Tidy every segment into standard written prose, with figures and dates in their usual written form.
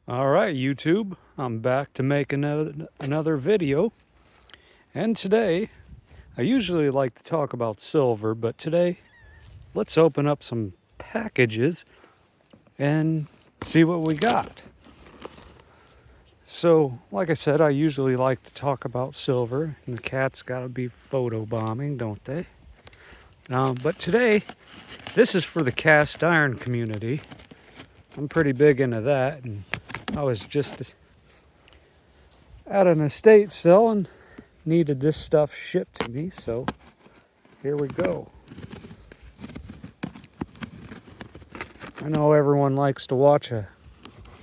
All right, YouTube, I'm back to make another video. And today, I usually like to talk about silver, but today, let's open up some packages and see what we got. So, like I said, I usually like to talk about silver, and the cats gotta be photobombing, don't they? But today, this is for the cast iron community. I'm pretty big into that, and I was just at an estate sale and needed this stuff shipped to me, so here we go. I know everyone likes to watch a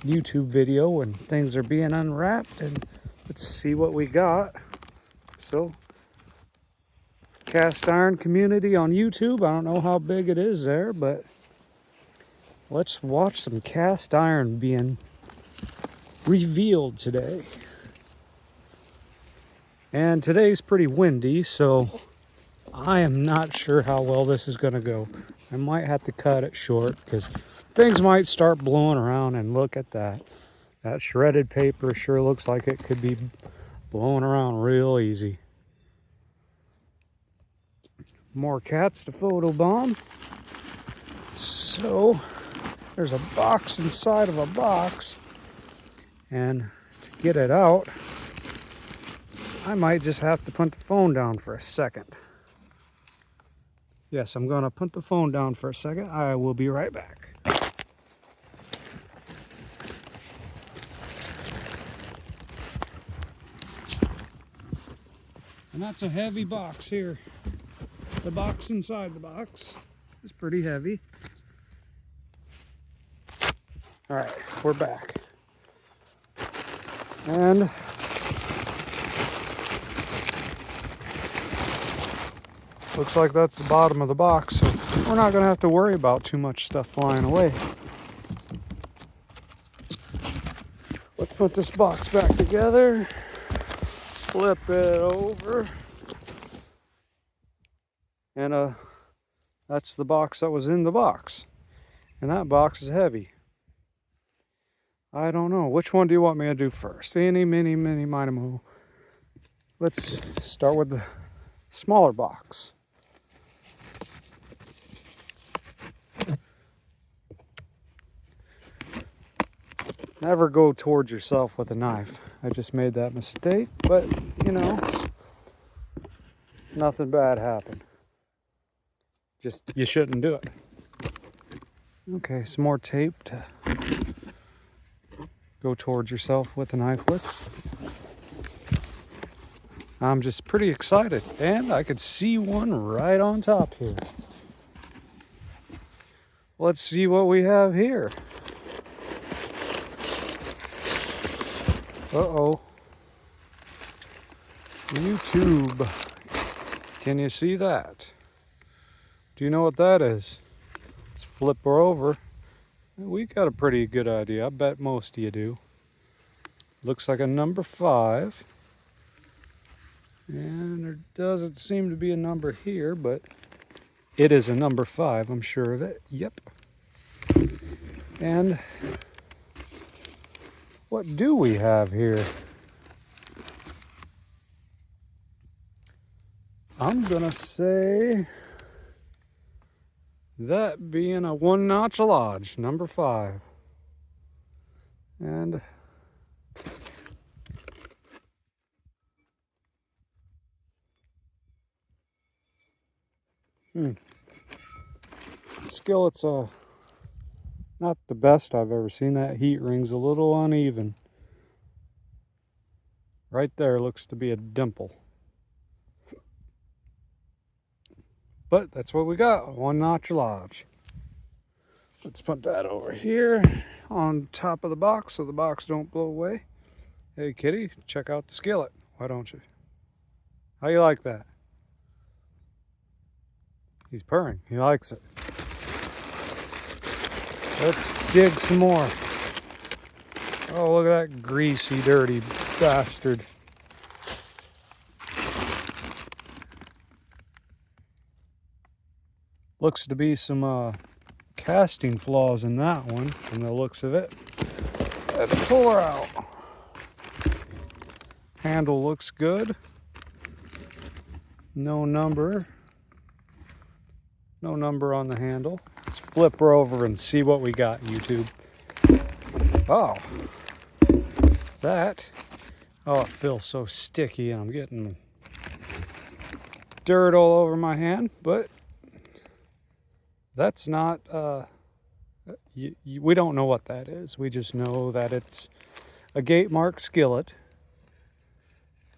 YouTube video when things are being unwrapped, and let's see what we got. So, cast iron community on YouTube, I don't know how big it is there, but let's watch some cast iron being revealed today. And today's pretty windy, so I am not sure how well this is going to go. I might have to cut it short because things might start blowing around, and look at that. That shredded paper sure looks like it could be blowing around real easy. More cats to photobomb. So there's a box inside of a box, and to get it out, I might just have to put the phone down for a second. Yes, I'm going to put the phone down for a second. I will be right back. And that's a heavy box here. The box inside the box is pretty heavy. All right, we're back. And looks like that's the bottom of the box, so we're not going to have to worry about too much stuff flying away. Let's put this box back together. Flip it over. And that's the box that was in the box. And that box is heavy. I don't know. Which one do you want me to do first? Eeny, meeny, miny, mo. Let's start with the smaller box. Never go towards yourself with a knife. I just made that mistake, but you know, nothing bad happened. Just, you shouldn't do it. Okay, some more tape to go towards yourself with a knife with. I'm just pretty excited, and I could see one right on top here. Let's see what we have here. Uh-oh. YouTube. Can you see that? Do you know what that is? Let's flip her over. We got a pretty good idea. I bet most of you do. Looks like a number 5. And there doesn't seem to be a number here, but it is a number 5, I'm sure of it. Yep. And what do we have here? I'm gonna say that being a 1-notch lodge, number 5. And skillet's not the best I've ever seen. That heat ring's a little uneven. Right there looks to be a dimple. But that's what we got, 1-notch lodge. Let's put that over here on top of the box so the box don't blow away. Hey kitty, check out the skillet. Why don't you? How you like that? He's purring, he likes it. Let's dig some more. Oh, look at that greasy, dirty bastard. Looks to be some casting flaws in that one, from the looks of it. and pull her out. Handle looks good. No number. No number on the handle. Let's flip her over and see what we got, YouTube. Oh, that. Oh, it feels so sticky and I'm getting dirt all over my hand, but that's not, we don't know what that is. We just know that it's a Gatemark skillet.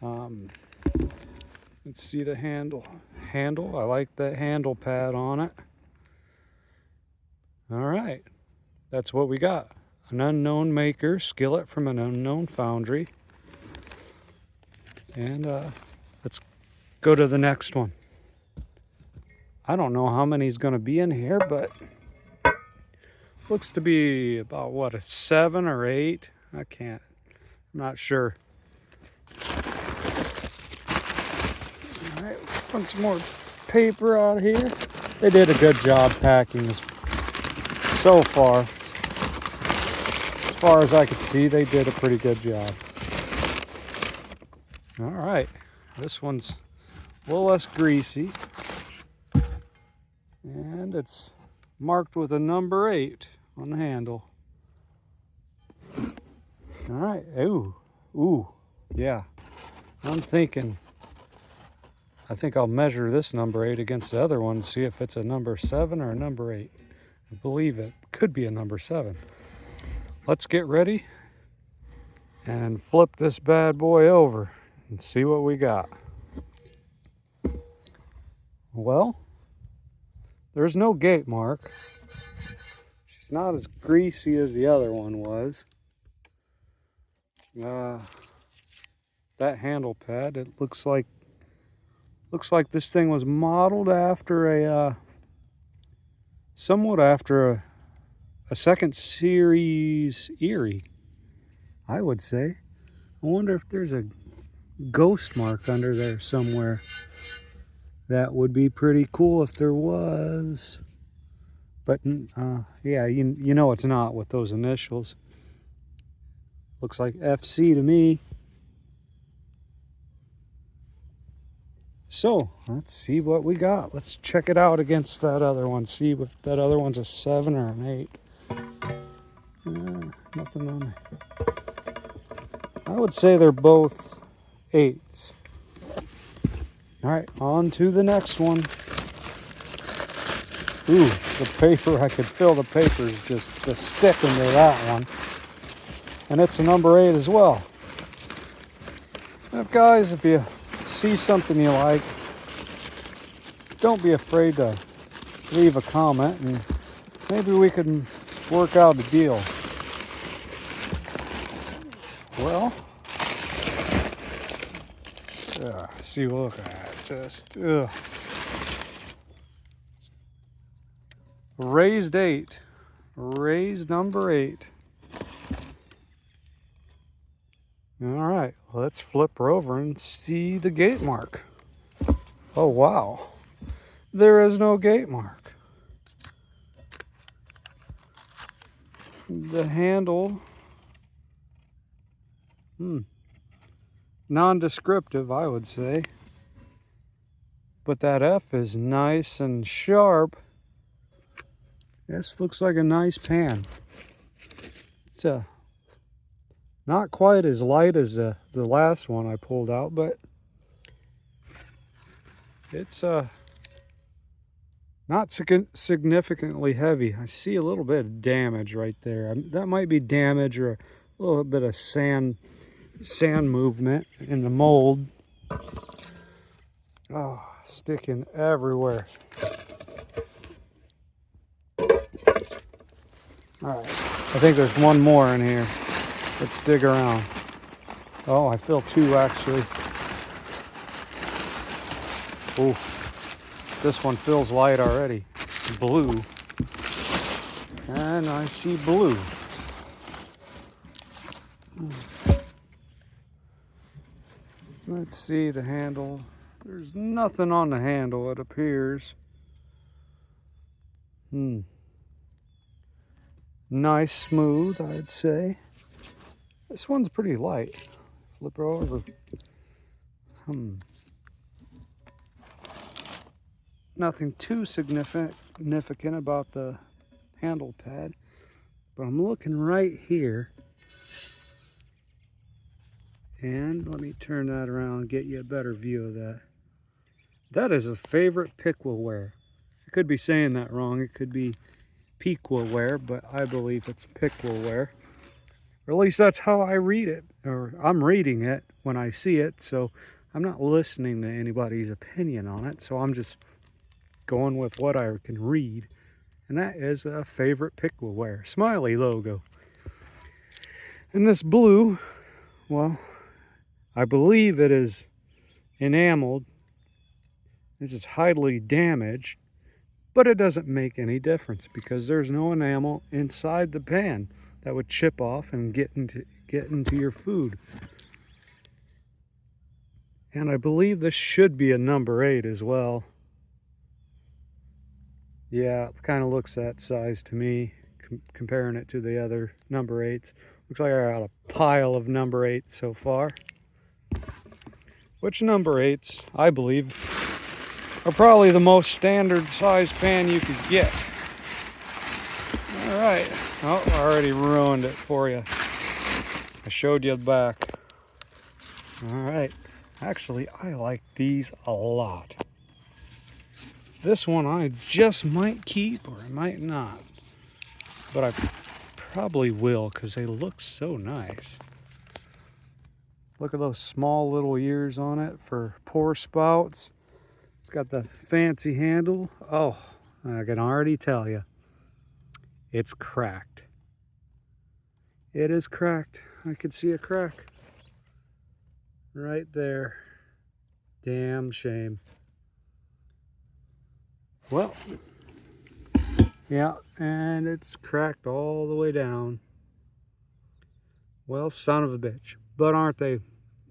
Let's see the handle. I like that handle pad on it. All right, that's what we got. An unknown maker skillet from an unknown foundry. And let's go to the next one. I don't know how many's going to be in here, but looks to be about what, a 7 or 8. I'm not sure. All right, put some more paper out here. They did a good job packing this so far. As far as I could see, they did a pretty good job. All right, this one's a little less greasy. And it's marked with a number 8 on the handle. All right, ooh, yeah. I think I'll measure this number 8 against the other one, see if it's a number 7 or a number 8. I believe it could be a number 7. Let's get ready and flip this bad boy over and see what we got. Well, there's no Gatemark. She's not as greasy as the other one was. That handle pad, it looks like this thing was modeled after somewhat after a second series Erie, I would say. I wonder if there's a ghost mark under there somewhere. That would be pretty cool if there was. But yeah, you know it's not with those initials. Looks like FC to me. So let's see what we got. Let's check it out against that other one. See if that other one's a 7 or an 8. Nothing on there. I would say they're both 8s. All right, on to the next one. Ooh, the paper, I could feel the papers just sticking to that one. And it's a number 8 as well. Now, guys, if you see something you like, don't be afraid to leave a comment and maybe we can work out a deal. Well, see, look at that, just raised 8, raised number 8. All right, let's flip her over and see the Gatemark. Oh, wow. There is no Gatemark. The handle, non-descriptive, I would say. But that F is nice and sharp. This looks like a nice pan. It's not quite as light as the last one I pulled out, but it's not significantly heavy. I see a little bit of damage right there. That might be damage or a little bit of sand movement in the mold. Oh, sticking everywhere. All right, I think there's one more in here. Let's dig around. Oh, I feel 2 actually. Ooh, this one feels light already. Blue. And I see blue. Let's see the handle. There's nothing on the handle, it appears. Nice smooth, I'd say. This one's pretty light. Flip her over. Nothing too significant about the handle pad, but I'm looking right here. And let me turn that around and get you a better view of that. That is a favorite Pickaware. I could be saying that wrong. It could be Pequaware, but I believe it's Pickaware. Or at least that's how I read it, or I'm reading it when I see it, so I'm not listening to anybody's opinion on it, so I'm just going with what I can read. And that is a favorite Pickaware. Smiley logo. And this blue, well, I believe it is enameled. This is highly damaged, but it doesn't make any difference because there's no enamel inside the pan that would chip off and get into your food. And I believe this should be a number 8 as well. Yeah, it kind of looks that size to me, comparing it to the other number 8s. Looks like I got a pile of number 8 so far. Which number 8s, I believe, are probably the most standard size pan you could get. All right. Oh, I already ruined it for you. I showed you the back. All right. Actually, I like these a lot. This one I just might keep or I might not. But I probably will because they look so nice. Look at those small little ears on it for pour spouts. It's got the fancy handle. Oh, I can already tell you. It's cracked. It is cracked. I could see a crack right there. Damn shame. Well, yeah, and it's cracked all the way down. Well, son of a bitch. But aren't they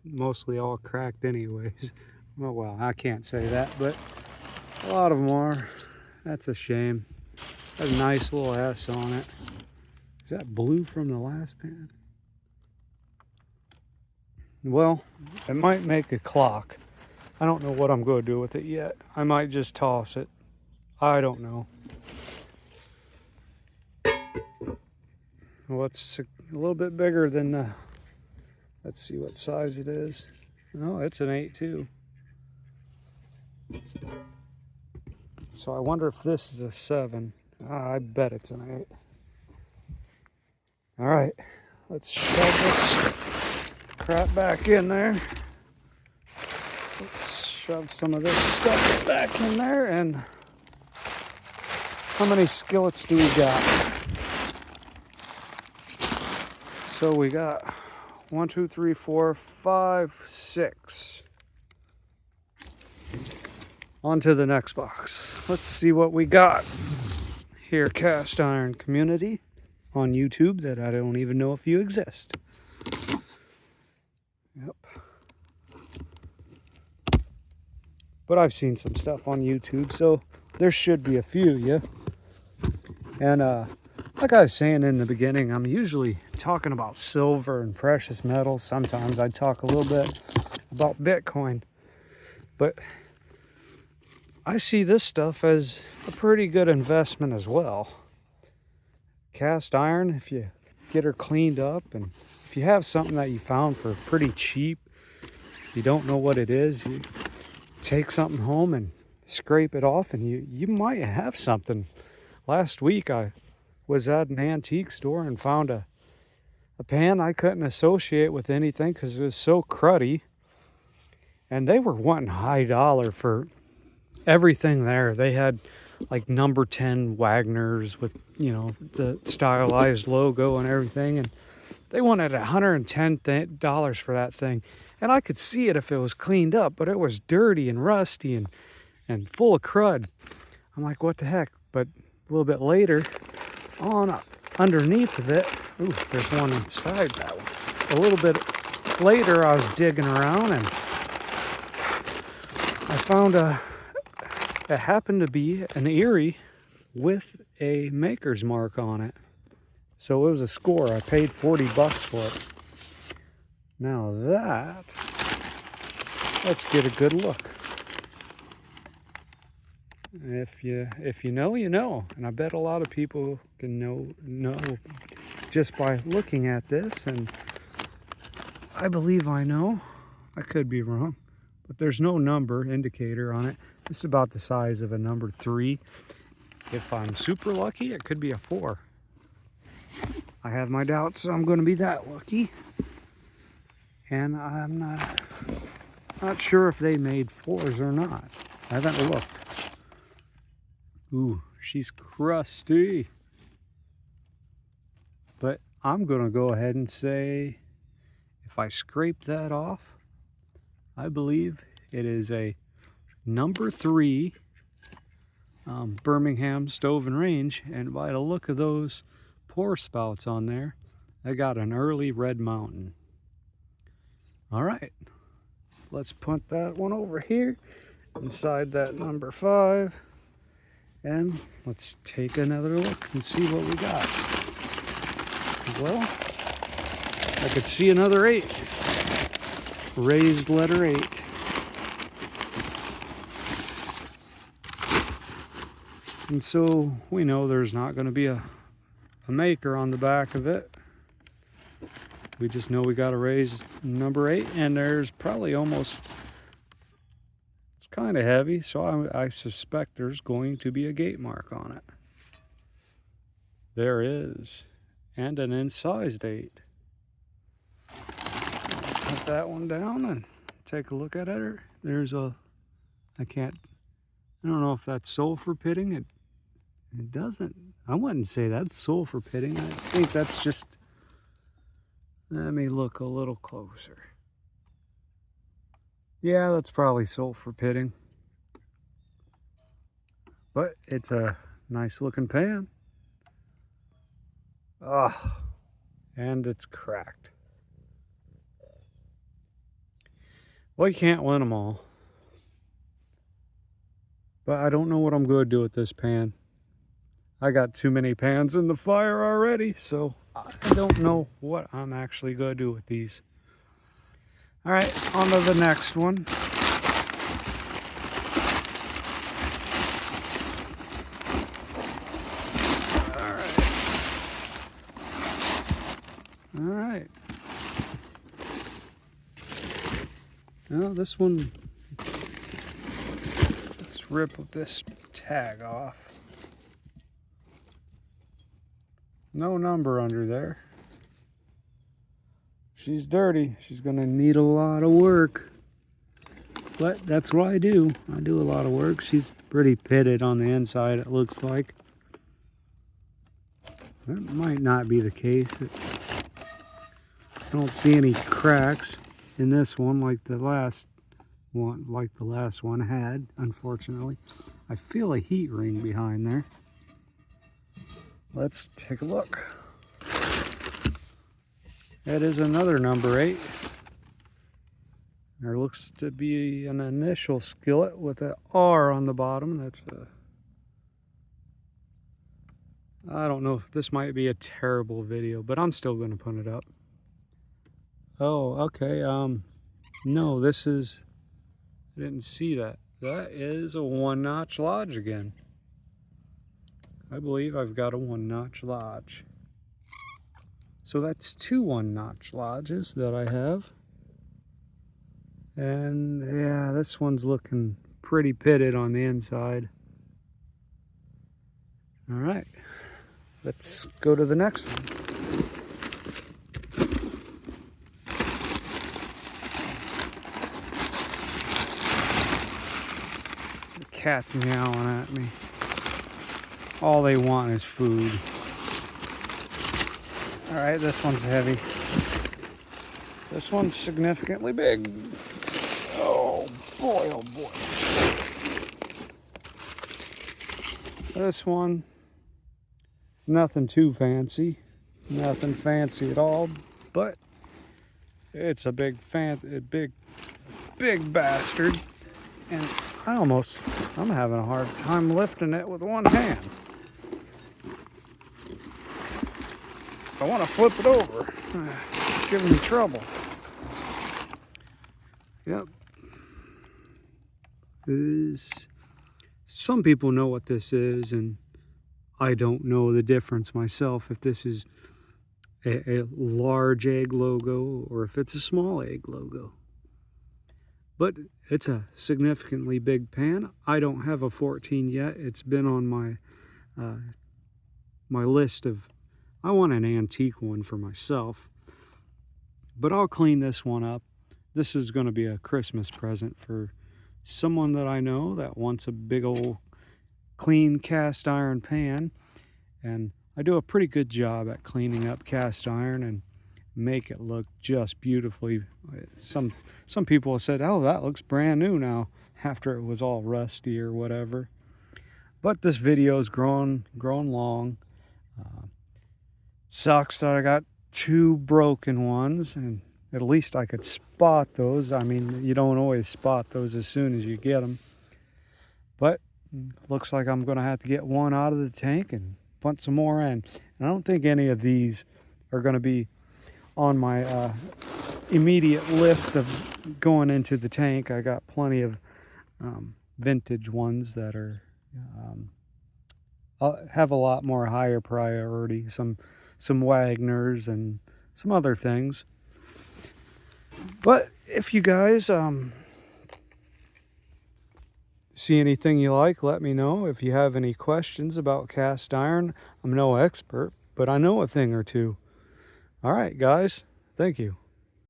mostly all cracked anyways? Well, I can't say that, but a lot of them are. That's a shame. Has a nice little S on it. Is that blue from the last pan? Well, it might make a clock. I don't know what I'm going to do with it yet. I might just toss it. I don't know. Well, it's a little bit bigger than the... Let's see what size it is. Oh, it's an 8 too. So I wonder if this is a 7. I bet it's an 8. All right, let's shove this crap back in there. Let's shove some of this stuff back in there. And how many skillets do we got? So we got 1, 2, 3, 4, 5, 6. On to the next box. Let's see what we got here, Cast Iron Community on YouTube that I don't even know if you exist. Yep. But I've seen some stuff on YouTube, so there should be a few, yeah. And like I was saying in the beginning, I'm usually talking about silver and precious metals. Sometimes I talk a little bit about Bitcoin. But I see this stuff as a pretty good investment as well. Cast iron, if you get her cleaned up, and if you have something that you found for pretty cheap, you don't know what it is, you take something home and scrape it off, and you might have something. Last week I was at an antique store and found a pan I couldn't associate with anything because it was so cruddy, and they were wanting high dollar for everything there. They had like number 10 Wagners with, you know, the stylized logo and everything, and they wanted $110 for that thing. And I could see it if it was cleaned up, but it was dirty and rusty and full of crud. I'm like, what the heck? But a little bit later on, underneath of it, ooh, there's one inside that one. A little bit later, I was digging around and I found it happened to be an Erie with a maker's mark on it. So it was a score. I paid $40 for it. Now that, let's get a good look. If you know, you know. And I bet a lot of people can know just by looking at this, and I believe I know. I could be wrong, but there's no number indicator on it. It's about the size of a number 3. If I'm super lucky, it could be a 4. I have my doubts I'm going to be that lucky. And I'm not sure if they made 4s or not. I haven't looked. Ooh, she's crusty. But I'm going to go ahead and say, if I scrape that off, I believe it is a number 3 Birmingham Stove and Range. And by the look of those pour spouts on there, I got an early Red Mountain. All right, let's put that one over here inside that number 5. And let's take another look and see what we got. Well, I could see another 8. Raised letter 8. And so we know there's not going to be a maker on the back of it. We just know we got a raised number 8, and there's probably almost, it's kind of heavy, so I suspect there's going to be a gate mark on it. There is, and an incised 8. Put that one down and take a look at it. There's a, I don't know if that's sulfur pitting. It doesn't, I wouldn't say that's sulfur pitting. I think that's just, let me look a little closer. Yeah, that's probably sulfur pitting. But it's a nice looking pan. Ah, and it's cracked. Well, you can't win them all. But I don't know what I'm going to do with this pan. I got too many pans in the fire already, so I don't know what I'm actually going to do with these. All right, on to the next one. All right. Now this one, let's rip this tag off. No number under there. She's dirty. She's gonna need a lot of work. But that's what I do. I do a lot of work. She's pretty pitted on the inside, it looks like. That might not be the case. I don't see any cracks in this one like the last one had, unfortunately. I feel a heat ring behind there. Let's take a look. That is another number 8. There looks to be an initial skillet with an R on the bottom. That's I don't know. This might be a terrible video, but I'm still going to put it up. Oh, okay. No, this is, I didn't see that. That is a 1-notch lodge again. I believe I've got a 1-notch lodge. So that's 2 1-notch lodges that I have. And yeah, this one's looking pretty pitted on the inside. All right, let's go to the next one. The cat's meowing at me. All they want is food. All right, this one's heavy. This one's significantly big. Oh boy, oh boy. This one, nothing too fancy. Nothing fancy at all, but it's a big bastard. And I'm having a hard time lifting it with one hand. I want to flip it over. It's giving me trouble. Yep. Some people know what this is, and I don't know the difference myself if this is a large egg logo or if it's a small egg logo. But it's a significantly big pan. I don't have a 14 yet. It's been on my my list of, I want an antique one for myself. But I'll clean this one up. This is going to be a Christmas present for someone that I know that wants a big old clean cast iron pan. And I do a pretty good job at cleaning up cast iron and make it look just beautifully. Some people have said, oh, that looks brand new now, after it was all rusty or whatever. But this video's grown long. Sucks that I got 2 broken ones, and at least I could spot those. I mean, you don't always spot those as soon as you get them. But looks like I'm going to have to get one out of the tank and put some more in. And I don't think any of these are going to be on my immediate list of going into the tank. I got plenty of vintage ones that are have a lot more higher priority. Some Wagners and some other things. But if you guys see anything you like, let me know. If you have any questions about cast iron, I'm no expert, but I know a thing or two. All right, guys. Thank you.